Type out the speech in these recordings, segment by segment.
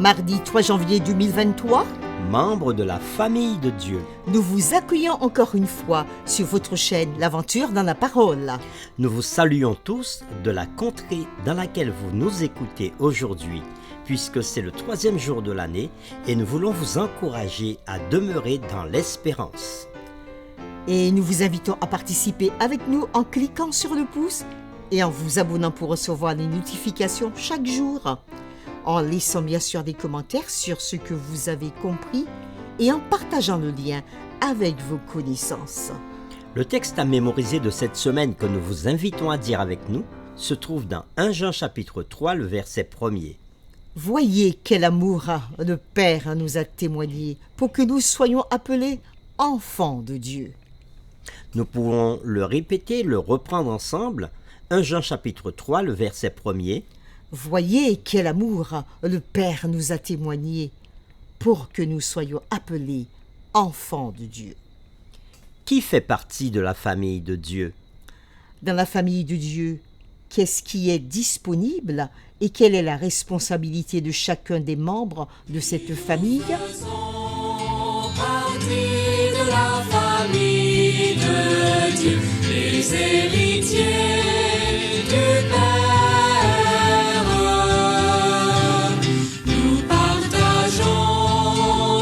Mardi 3 janvier 2023, membres de la famille de Dieu. nous vous accueillons encore une fois sur votre chaîne L'Aventure dans la Parole. Nous vous saluons tous de la contrée dans laquelle vous nous écoutez aujourd'hui, puisque c'est le 3e jour de l'année et nous voulons vous encourager à demeurer dans l'espérance. Et nous vous invitons à participer avec nous en cliquant sur le pouce et en vous abonnant pour recevoir les notifications chaque jour, en laissant bien sûr des commentaires sur ce que vous avez compris et en partageant le lien avec vos connaissances. Le texte à mémoriser de cette semaine que nous vous invitons à dire avec nous se trouve dans 1 Jean chapitre 3, le verset 1er. Voyez quel amour le Père nous a témoigné pour que nous soyons appelés enfants de Dieu. Nous pouvons le répéter, le reprendre ensemble. 1 Jean chapitre 3, le verset 1er. Voyez quel amour le Père nous a témoigné pour que nous soyons appelés enfants de Dieu. Qui fait partie de la famille de Dieu? Dans la famille de Dieu, qu'est-ce qui est disponible et quelle est la responsabilité de chacun des membres de cette famille? Partie de la famille de Dieu, les héritiers du Père. Nous partageons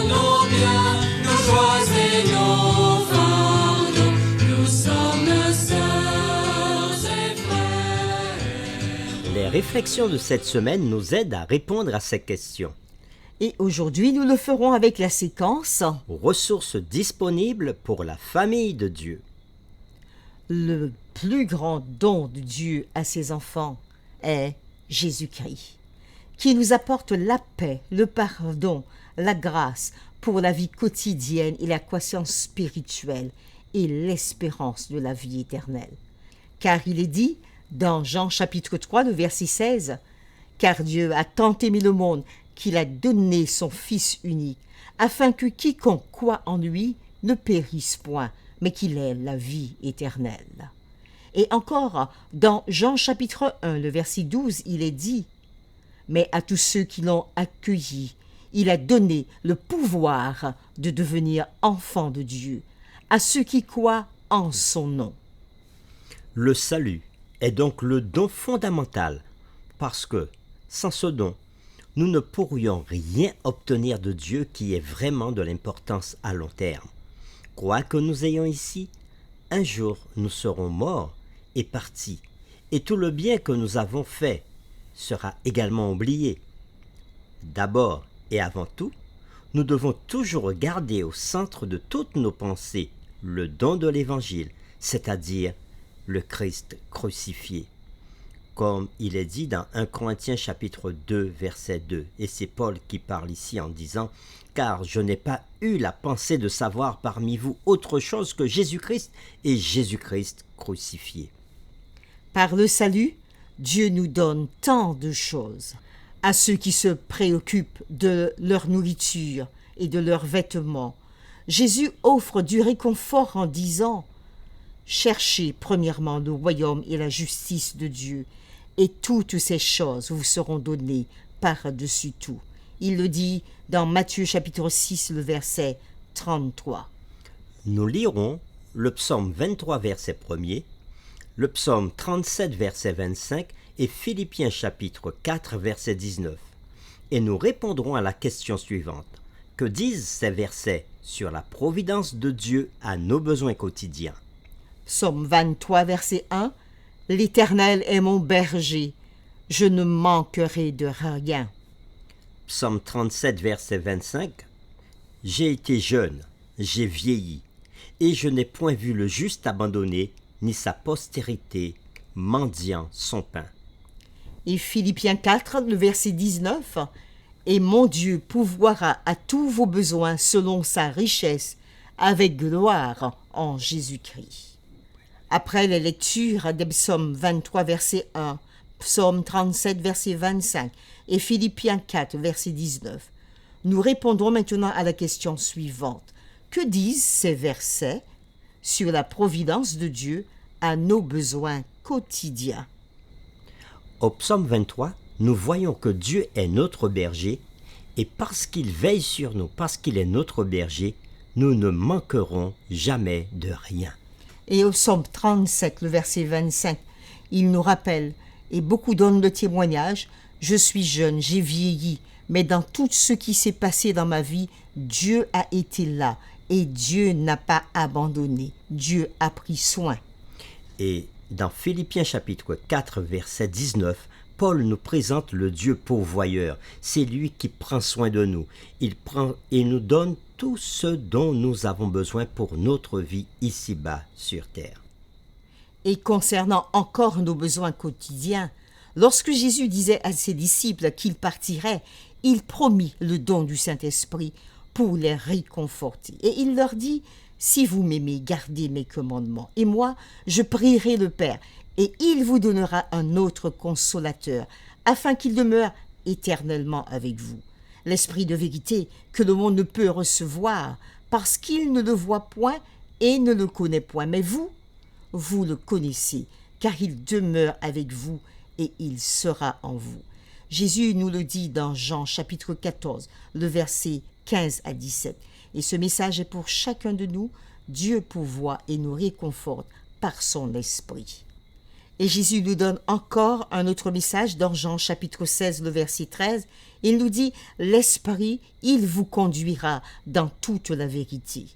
nos biens, nos joies et nos fardeaux. Nous sommes sœurs et frères. Les réflexions de cette semaine nous aident à répondre à ces questions. Et aujourd'hui, nous le ferons avec la séquence Ressources disponibles pour la famille de Dieu. Le plus grand don de Dieu à ses enfants est Jésus-Christ, qui nous apporte la paix, le pardon, la grâce pour la vie quotidienne et la croissance spirituelle et l'espérance de la vie éternelle. Car il est dit dans Jean chapitre 3, le verset 16, « Car Dieu a tant aimé le monde qu'il a donné son Fils unique, afin que quiconque croit en lui ne périsse point, mais qu'il ait la vie éternelle. » Et encore, dans Jean chapitre 1, le verset 12, il est dit, « Mais à tous ceux qui l'ont accueilli, il a donné le pouvoir de devenir enfants de Dieu, à ceux qui croient en son nom. » Le salut est donc le don fondamental, parce que, sans ce don, nous ne pourrions rien obtenir de Dieu qui ait vraiment de l'importance à long terme. Quoi que nous ayons ici, un jour nous serons morts et partis, et tout le bien que nous avons fait sera également oublié. D'abord et avant tout, nous devons toujours garder au centre de toutes nos pensées le don de l'Évangile, c'est-à-dire le Christ crucifié. Comme il est dit dans 1 Corinthiens chapitre 2, verset 2. Et c'est Paul qui parle ici en disant « Car je n'ai pas eu la pensée de savoir parmi vous autre chose que Jésus-Christ et Jésus-Christ crucifié. » Par le salut, Dieu nous donne tant de choses. À ceux qui se préoccupent de leur nourriture et de leurs vêtements, Jésus offre du réconfort en disant « Cherchez premièrement le royaume et la justice de Dieu, et toutes ces choses vous seront données par-dessus tout. » Il le dit dans Matthieu chapitre 6, le verset 33. Nous lirons le psaume 23, verset 1er, le psaume 37, verset 25 et Philippiens chapitre 4, verset 19. Et nous répondrons à la question suivante. Que disent ces versets sur la providence de Dieu à nos besoins quotidiens? Psaume 23, verset 1. « L'Éternel est mon berger, je ne manquerai de rien. » Psaume 37, verset 25. J'ai été jeune, j'ai vieilli, et je n'ai point vu le juste abandonné, ni sa postérité mendiant son pain. Et Philippiens 4, le verset 19. « Et mon Dieu pourvoira à tous vos besoins selon sa richesse, avec gloire en Jésus-Christ. » Après les lectures des psaumes 23, verset 1, psaume 37, verset 25 et Philippiens 4, verset 19, nous répondrons maintenant à la question suivante. Que disent ces versets sur la providence de Dieu à nos besoins quotidiens? Au psaume 23, nous voyons que Dieu est notre berger Et parce qu'il veille sur nous, parce qu'il est notre berger, nous ne manquerons jamais de rien. Et au psaume 37, le verset 25, il nous rappelle, et beaucoup donnent le témoignage, « Je suis jeune, j'ai vieilli, mais dans tout ce qui s'est passé dans ma vie, Dieu a été là, et Dieu n'a pas abandonné, Dieu a pris soin. » Et dans Philippiens chapitre 4, verset 19, Paul nous présente le Dieu pourvoyeur. C'est lui qui prend soin de nous. Il prend et nous donne tout ce dont nous avons besoin pour notre vie ici-bas sur terre. Et concernant encore nos besoins quotidiens, lorsque Jésus disait à ses disciples qu'il partirait, il promit le don du Saint-Esprit pour les réconforter. Et il leur dit, « Si vous m'aimez, gardez mes commandements. Et moi, je prierai le Père, et il vous donnera un autre consolateur, afin qu'il demeure éternellement avec vous. L'Esprit de vérité que le monde ne peut recevoir, parce qu'il ne le voit point et ne le connaît point. Mais vous, vous le connaissez, car il demeure avec vous et il sera en vous. » Jésus nous le dit dans Jean chapitre 14, le verset 15 à 17. Et ce message est pour chacun de nous. Dieu pourvoit et nous réconforte par son esprit. Et Jésus nous donne encore un autre message dans Jean chapitre 16, le verset 13. Il nous dit, « L'Esprit, il vous conduira dans toute la vérité. »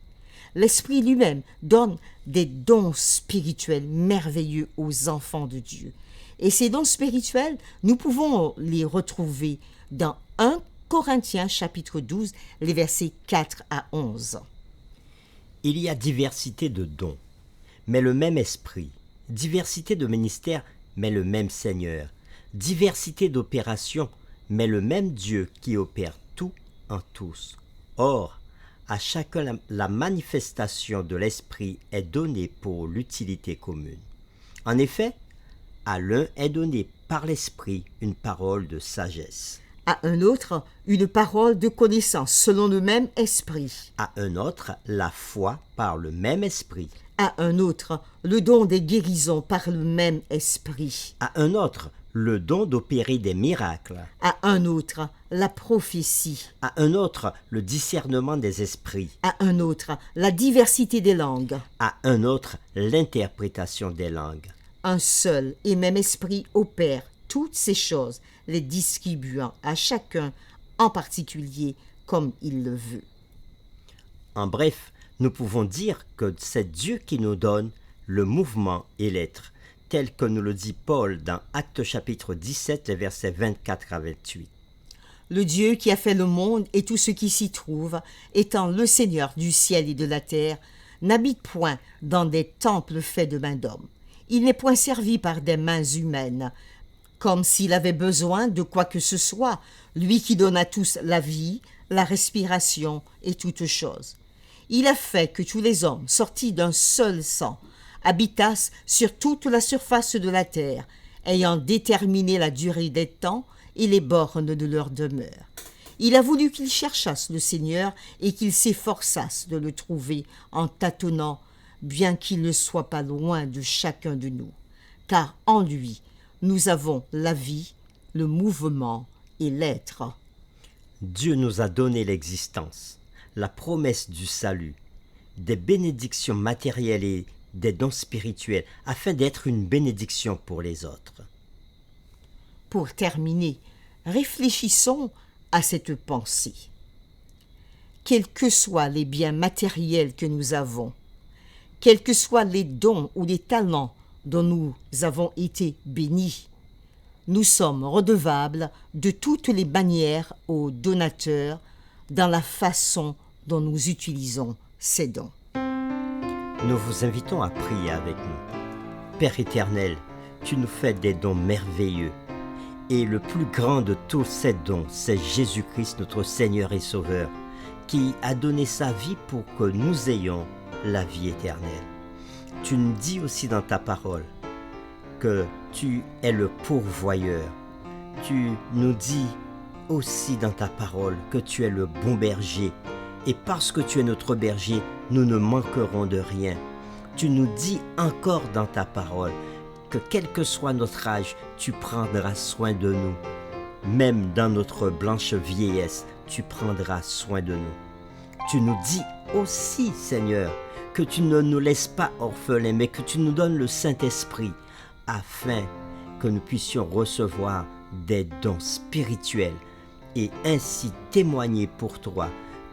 L'Esprit lui-même donne des dons spirituels merveilleux aux enfants de Dieu. Et ces dons spirituels, nous pouvons les retrouver dans 1 Corinthiens chapitre 12, les versets 4 à 11. Il y a diversité de dons, mais le même esprit. Diversité de ministères, mais le même Seigneur. Diversité d'opérations, mais le même Dieu qui opère tout en tous. Or, à chacun la manifestation de l'Esprit est donnée pour l'utilité commune. En effet, à l'un est donnée par l'Esprit une parole de sagesse. À un autre, une parole de connaissance selon le même esprit. À un autre, la foi par le même esprit. À un autre, le don des guérisons par le même esprit. À un autre, le don d'opérer des miracles. À un autre, la prophétie. À un autre, le discernement des esprits. À un autre, la diversité des langues. À un autre, l'interprétation des langues. Un seul et même esprit opère toutes ces choses, les distribuant à chacun en particulier comme il le veut. En bref, nous pouvons dire que c'est Dieu qui nous donne le mouvement et l'être, tel que nous le dit Paul dans Actes chapitre 17, versets 24 à 28. Le Dieu qui a fait le monde et tout ce qui s'y trouve, étant le Seigneur du ciel et de la terre, n'habite point dans des temples faits de mains d'hommes. Il n'est point servi par des mains humaines, comme s'il avait besoin de quoi que ce soit, lui qui donne à tous la vie, la respiration et toutes choses. Il a fait que tous les hommes, sortis d'un seul sang, habitassent sur toute la surface de la terre, ayant déterminé la durée des temps et les bornes de leur demeure. Il a voulu qu'ils cherchassent le Seigneur et qu'ils s'efforçassent de le trouver en tâtonnant, bien qu'il ne soit pas loin de chacun de nous. Car en lui, nous avons la vie, le mouvement et l'être. Dieu nous a donné l'existence, la promesse du salut, des bénédictions matérielles et des dons spirituels, afin d'être une bénédiction pour les autres. Pour terminer, réfléchissons à cette pensée. Quels que soient les biens matériels que nous avons, quels que soient les dons ou les talents dont nous avons été bénis, nous sommes redevables de toutes les manières aux donateurs dans la façon dont nous utilisons ces dons. Nous vous invitons à prier avec nous. Père éternel, tu nous fais des dons merveilleux. Et le plus grand de tous ces dons, c'est Jésus-Christ, notre Seigneur et Sauveur, qui a donné sa vie pour que nous ayons la vie éternelle. Tu nous dis aussi dans ta parole que tu es le pourvoyeur. Tu nous dis aussi dans ta parole que tu es le bon berger. Et parce que tu es notre berger, nous ne manquerons de rien. Tu nous dis encore dans ta parole que quel que soit notre âge, tu prendras soin de nous. Même dans notre blanche vieillesse, tu prendras soin de nous. Tu nous dis aussi, Seigneur, que tu ne nous laisses pas orphelins, mais que tu nous donnes le Saint-Esprit, afin que nous puissions recevoir des dons spirituels et ainsi témoigner pour toi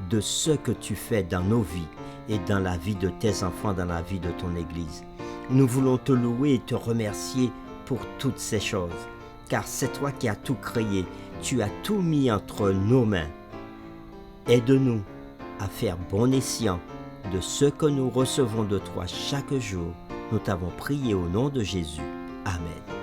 de ce que tu fais dans nos vies et dans la vie de tes enfants, dans la vie de ton Église. Nous voulons te louer et te remercier pour toutes ces choses, car c'est toi qui as tout créé, tu as tout mis entre nos mains. Aide-nous à faire bon escient de ce que nous recevons de toi chaque jour. Nous t'avons prié au nom de Jésus. Amen.